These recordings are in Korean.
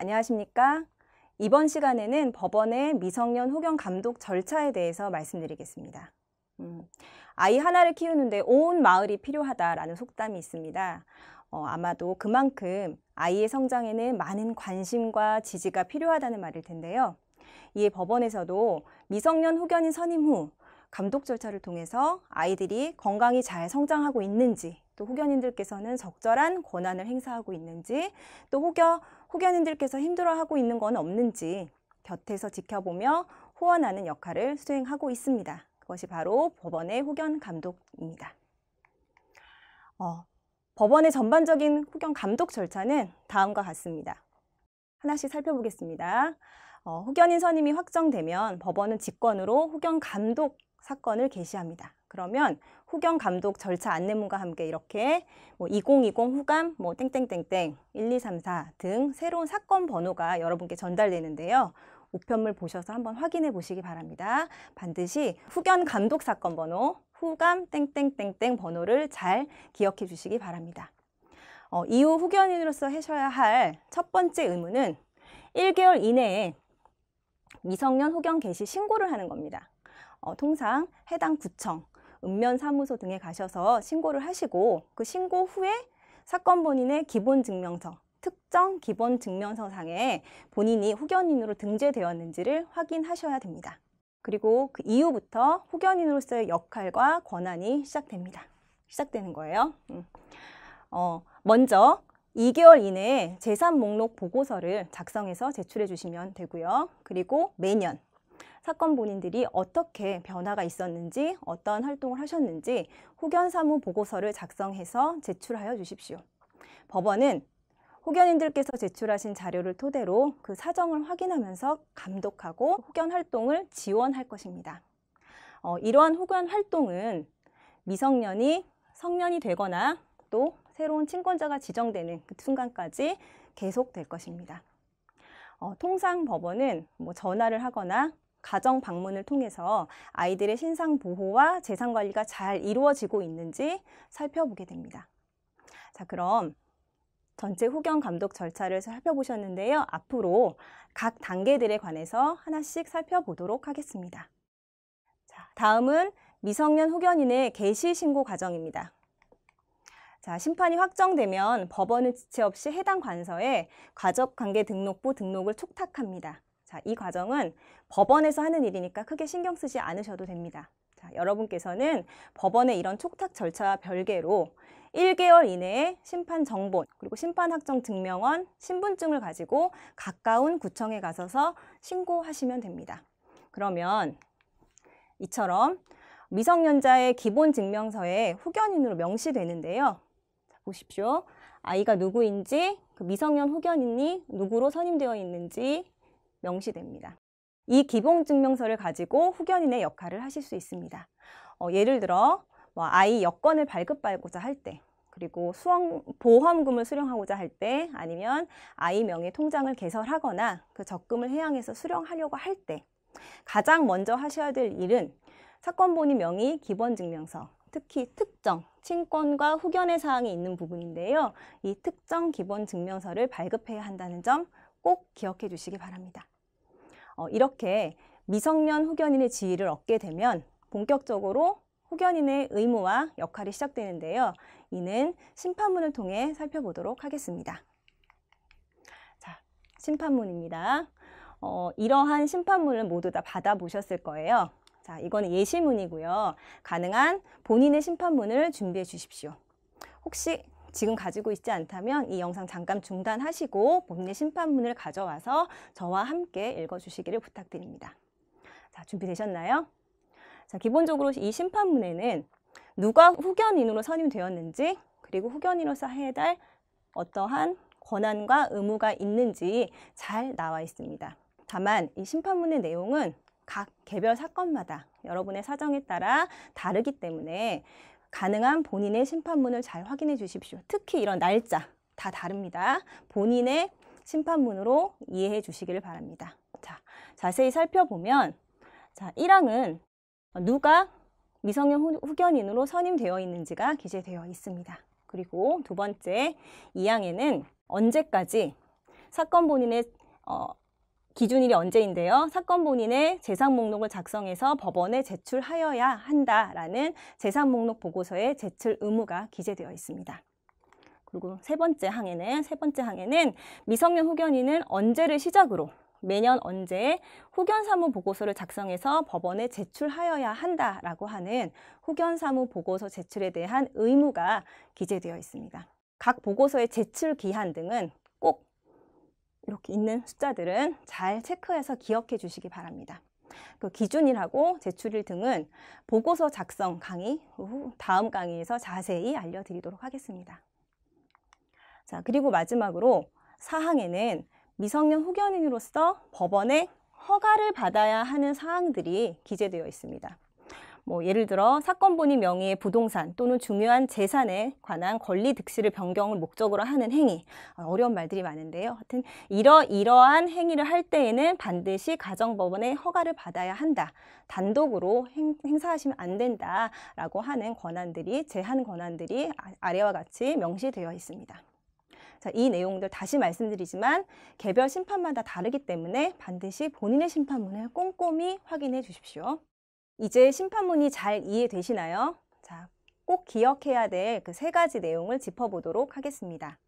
안녕하십니까? 이번 시간에는 법원의 미성년 후견 감독 절차에 대해서 말씀드리겠습니다. 아이 하나를 키우는데 온 마을이 필요하다라는 속담이 있습니다. 아마도 그만큼 아이의 성장에는 많은 관심과 지지가 필요하다는 말일 텐데요. 이에 법원에서도 미성년 후견인 선임 후 감독 절차를 통해서 아이들이 건강히 잘 성장하고 있는지, 또 후견인들께서는 적절한 권한을 행사하고 있는지, 또 후견인들께서 힘들어하고 있는 건 없는지 곁에서 지켜보며 후원하는 역할을 수행하고 있습니다. 그것이 바로 법원의 후견 감독입니다. 법원의 전반적인 후견 감독 절차는 다음과 같습니다. 하나씩 살펴보겠습니다. 후견인 선임이 확정되면 법원은 직권으로 후견 감독 사건을 개시합니다. 그러면 후견 감독 절차 안내문과 함께 이렇게 2020 후감 땡땡땡땡 1234 등 새로운 사건 번호가 여러분께 전달되는데요. 우편물 보셔서 한번 확인해 보시기 바랍니다. 반드시 후견 감독 사건 번호 후감 땡땡땡땡 번호를 잘 기억해 주시기 바랍니다. 이후 후견인으로서 하셔야 할 첫 번째 의무는 1개월 이내에 미성년 후견 개시 신고를 하는 겁니다. 통상 해당 구청, 읍면사무소 등에 가셔서 신고를 하시고 그 신고 후에 사건 본인의 기본증명서, 특정 기본증명서상에 본인이 후견인으로 등재되었는지를 확인하셔야 됩니다. 그리고 그 이후부터 후견인으로서의 역할과 권한이 시작되는 거예요. 먼저 2개월 이내에 재산 목록 보고서를 작성해서 제출해 주시면 되고요. 그리고 매년 사건 본인들이 어떻게 변화가 있었는지, 어떤 활동을 하셨는지 후견사무 보고서를 작성해서 제출하여 주십시오. 법원은 후견인들께서 제출하신 자료를 토대로 그 사정을 확인하면서 감독하고 후견 활동을 지원할 것입니다. 이러한 후견 활동은 미성년이 성년이 되거나 또 새로운 친권자가 지정되는 그 순간까지 계속될 것입니다. 통상 법원은 전화를 하거나 가정 방문을 통해서 아이들의 신상 보호와 재산 관리가 잘 이루어지고 있는지 살펴보게 됩니다. 자, 그럼 전체 후견 감독 절차를 살펴보셨는데요. 앞으로 각 단계들에 관해서 하나씩 살펴보도록 하겠습니다. 자, 다음은 미성년 후견인의 개시 신고 과정입니다. 자, 심판이 확정되면 법원은 지체 없이 해당 관서에 가족관계등록부 등록을 촉탁합니다. 자, 이 과정은 법원에서 하는 일이니까 크게 신경 쓰지 않으셔도 됩니다. 자, 여러분께서는 법원의 이런 촉탁 절차와 별개로 1개월 이내에 심판 정본, 그리고 심판 확정 증명원, 신분증을 가지고 가까운 구청에 가셔서 신고하시면 됩니다. 그러면 이처럼 미성년자의 기본 증명서에 후견인으로 명시되는데요. 자, 보십시오. 아이가 누구인지, 그 미성년 후견인이 누구로 선임되어 있는지 명시됩니다. 이 기본증명서를 가지고 후견인의 역할을 하실 수 있습니다. 예를 들어 아이 여권을 발급받고자 할 때, 그리고 보험금을 수령하고자 할 때, 아니면 아이 명의 통장을 개설하거나 그 적금을 해양해서 수령하려고 할 때 가장 먼저 하셔야 될 일은 사건 본인 명의 기본증명서, 특히 특정 친권과 후견의 사항이 있는 부분인데요. 이 특정 기본증명서를 발급해야 한다는 점 꼭 기억해 주시기 바랍니다. 이렇게 미성년 후견인의 지위를 얻게 되면 본격적으로 후견인의 의무와 역할이 시작되는데요. 이는 심판문을 통해 살펴보도록 하겠습니다. 자, 심판문입니다. 이러한 심판문을 모두 다 받아보셨을 거예요. 자, 이거는 예시문이고요. 가능한 본인의 심판문을 준비해 주십시오. 혹시 지금 가지고 있지 않다면 이 영상 잠깐 중단하시고 본인의 심판문을 가져와서 저와 함께 읽어주시기를 부탁드립니다. 자, 준비되셨나요? 자, 기본적으로 이 심판문에는 누가 후견인으로 선임되었는지, 그리고 후견인으로서 해야 할 어떠한 권한과 의무가 있는지 잘 나와 있습니다. 다만 이 심판문의 내용은 각 개별 사건마다 여러분의 사정에 따라 다르기 때문에 가능한 본인의 심판문을 잘 확인해 주십시오. 특히 이런 날짜 다 다릅니다. 본인의 심판문으로 이해해 주시기를 바랍니다. 자, 자세히 살펴보면 자, 1항은 누가 미성년 후견인으로 선임되어 있는지가 기재되어 있습니다. 그리고 두 번째 2항에는 언제까지 사건 본인의 기준일이 언제인데요. 사건 본인의 재산 목록을 작성해서 법원에 제출하여야 한다라는 재산 목록 보고서의 제출 의무가 기재되어 있습니다. 그리고 세 번째 항에는 미성년 후견인은 언제를 시작으로 매년 언제 후견사무보고서를 작성해서 법원에 제출하여야 한다라고 하는 후견사무보고서 제출에 대한 의무가 기재되어 있습니다. 각 보고서의 제출 기한 등은 꼭 이렇게 있는 숫자들은 잘 체크해서 기억해 주시기 바랍니다. 그 기준일하고 제출일 등은 보고서 작성 강의 후 다음 강의에서 자세히 알려드리도록 하겠습니다. 자, 그리고 마지막으로 사항에는 미성년 후견인으로서 법원의 허가를 받아야 하는 사항들이 기재되어 있습니다. 예를 들어 사건 본인 명의의 부동산 또는 중요한 재산에 관한 권리 득실을 변경을 목적으로 하는 행위, 어려운 말들이 많은데요. 하여튼 이러한 행위를 할 때에는 반드시 가정법원의 허가를 받아야 한다. 단독으로 행사하시면 안 된다라고 하는 권한들이, 제한 권한들이 아래와 같이 명시되어 있습니다. 자, 이 내용들 다시 말씀드리지만 개별 심판마다 다르기 때문에 반드시 본인의 심판문을 꼼꼼히 확인해 주십시오. 이제 심판문이 잘 이해되시나요? 자, 꼭 기억해야 될 그 세 가지 내용을 짚어보도록 하겠습니다.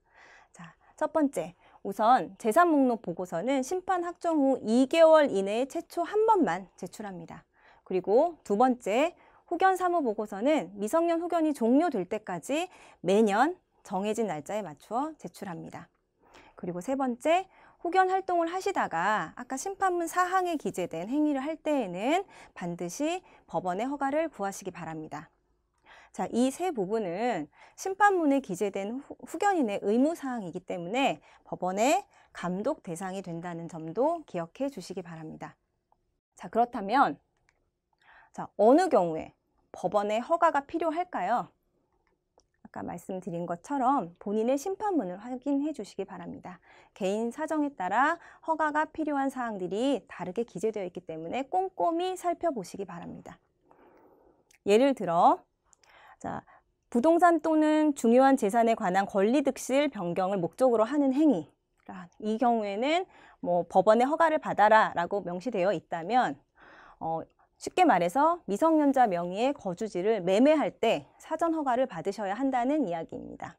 자, 첫 번째, 우선 재산 목록 보고서는 심판 확정 후 2개월 이내에 최초 한 번만 제출합니다. 그리고 두 번째, 후견 사무 보고서는 미성년 후견이 종료될 때까지 매년 정해진 날짜에 맞추어 제출합니다. 그리고 세 번째, 후견 활동을 하시다가 아까 심판문 사항에 기재된 행위를 할 때에는 반드시 법원의 허가를 구하시기 바랍니다. 자, 이 세 부분은 심판문에 기재된 후견인의 의무사항이기 때문에 법원의 감독 대상이 된다는 점도 기억해 주시기 바랍니다. 자, 그렇다면 어느 경우에 법원의 허가가 필요할까요? 아까 말씀드린 것처럼 본인의 심판문을 확인해 주시기 바랍니다. 개인 사정에 따라 허가가 필요한 사항들이 다르게 기재되어 있기 때문에 꼼꼼히 살펴보시기 바랍니다. 예를 들어 부동산 또는 중요한 재산에 관한 권리 득실 변경을 목적으로 하는 행위, 이 경우에는 법원의 허가를 받아라 라고 명시되어 있다면 쉽게 말해서 미성년자 명의의 거주지를 매매할 때 사전 허가를 받으셔야 한다는 이야기입니다.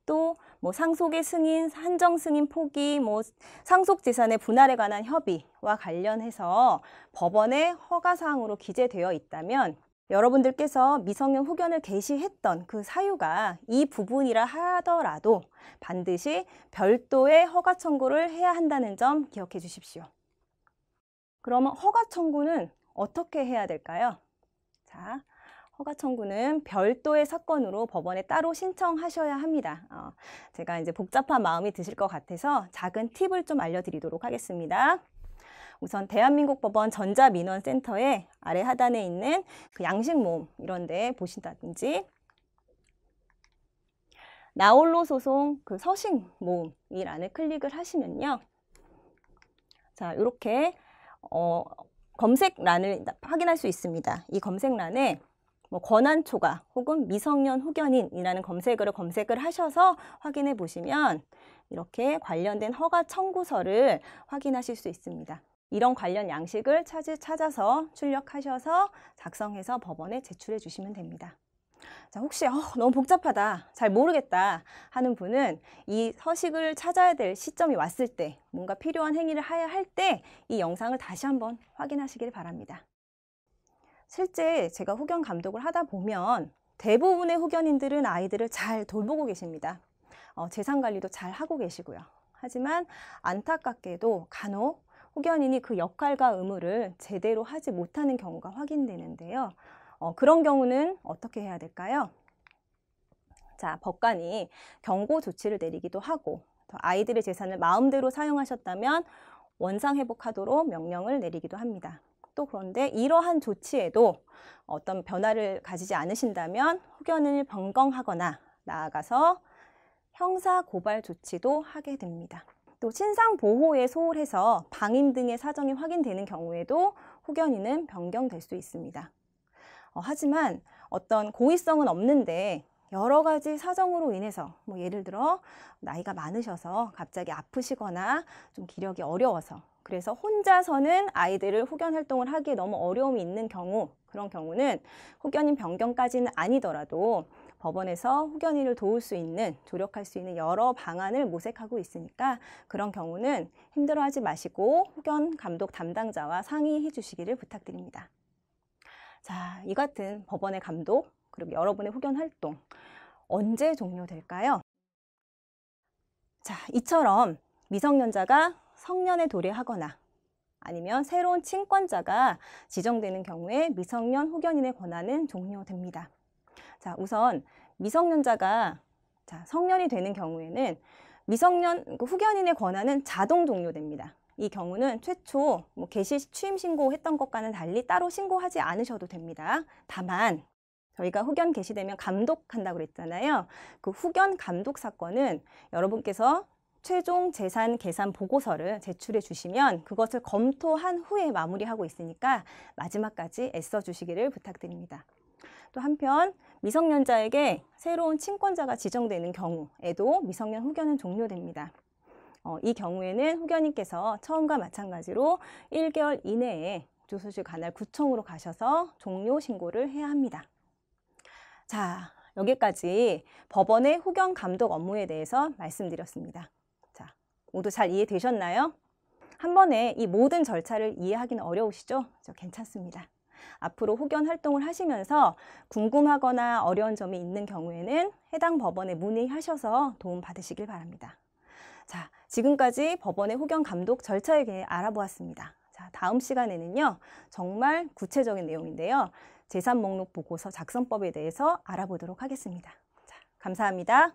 또 상속의 승인, 한정 승인 포기, 상속 재산의 분할에 관한 협의와 관련해서 법원의 허가사항으로 기재되어 있다면 여러분들께서 미성년 후견을 개시했던 그 사유가 이 부분이라 하더라도 반드시 별도의 허가 청구를 해야 한다는 점 기억해 주십시오. 그러면 허가 청구는 어떻게 해야 될까요? 자, 허가 청구는 별도의 사건으로 법원에 따로 신청하셔야 합니다. 제가 이제 복잡한 마음이 드실 것 같아서 작은 팁을 좀 알려드리도록 하겠습니다. 우선 대한민국 법원 전자민원센터의 아래 하단에 있는 그 양식모음 이런 데 보신다든지 나홀로 소송 그 서식모음이란을 클릭을 하시면요. 자, 이렇게 검색란을 확인할 수 있습니다. 이 검색란에 권한 초과 혹은 미성년 후견인이라는 검색을 하셔서 확인해 보시면 이렇게 관련된 허가 청구서를 확인하실 수 있습니다. 이런 관련 양식을 찾아서 출력하셔서 작성해서 법원에 제출해 주시면 됩니다. 자, 혹시 너무 복잡하다, 잘 모르겠다 하는 분은 이 서식을 찾아야 될 시점이 왔을 때, 뭔가 필요한 행위를 해야 할 때 이 영상을 다시 한번 확인하시길 바랍니다. 실제 제가 후견 감독을 하다 보면 대부분의 후견인들은 아이들을 잘 돌보고 계십니다. 재산 관리도 잘 하고 계시고요. 하지만 안타깝게도 간혹 후견인이 그 역할과 의무를 제대로 하지 못하는 경우가 확인되는데요. 그런 경우는 어떻게 해야 될까요? 자, 법관이 경고 조치를 내리기도 하고 아이들의 재산을 마음대로 사용하셨다면 원상회복하도록 명령을 내리기도 합니다. 또 그런데 이러한 조치에도 어떤 변화를 가지지 않으신다면 후견인을 변경하거나 나아가서 형사고발 조치도 하게 됩니다. 또 신상보호에 소홀해서 방임 등의 사정이 확인되는 경우에도 후견인은 변경될 수 있습니다. 하지만 어떤 고의성은 없는데 여러 가지 사정으로 인해서 뭐 예를 들어 나이가 많으셔서 갑자기 아프시거나 좀 기력이 어려워서 그래서 혼자서는 아이들을 후견 활동을 하기에 너무 어려움이 있는 경우, 그런 경우는 후견인 변경까지는 아니더라도 법원에서 후견인을 도울 수 있는, 조력할 수 있는 여러 방안을 모색하고 있으니까 그런 경우는 힘들어하지 마시고 후견 감독 담당자와 상의해 주시기를 부탁드립니다. 자, 이 같은 법원의 감독, 그리고 여러분의 후견 활동 언제 종료될까요? 자, 이처럼 미성년자가 성년에 도래하거나 아니면 새로운 친권자가 지정되는 경우에 미성년 후견인의 권한은 종료됩니다. 자, 우선 미성년자가 성년이 되는 경우에는 미성년 후견인의 권한은 자동 종료됩니다. 이 경우는 최초 개시 취임 신고했던 것과는 달리 따로 신고하지 않으셔도 됩니다. 다만 저희가 후견 개시되면 감독한다고 그랬잖아요. 그 후견 감독 사건은 여러분께서 최종 재산 계산 보고서를 제출해 주시면 그것을 검토한 후에 마무리하고 있으니까 마지막까지 애써 주시기를 부탁드립니다. 또 한편 미성년자에게 새로운 친권자가 지정되는 경우에도 미성년 후견은 종료됩니다. 이 경우에는 후견인께서 처음과 마찬가지로 1개월 이내에 주소지 관할 구청으로 가셔서 종료 신고를 해야 합니다. 자, 여기까지 법원의 후견 감독 업무에 대해서 말씀드렸습니다. 자, 모두 잘 이해되셨나요? 한 번에 이 모든 절차를 이해하기는 어려우시죠? 괜찮습니다. 앞으로 후견 활동을 하시면서 궁금하거나 어려운 점이 있는 경우에는 해당 법원에 문의하셔서 도움 받으시길 바랍니다. 자, 지금까지 법원의 후견 감독 절차에 대해 알아보았습니다. 자, 다음 시간에는요, 정말 구체적인 내용인데요. 재산 목록 보고서 작성법에 대해서 알아보도록 하겠습니다. 자, 감사합니다.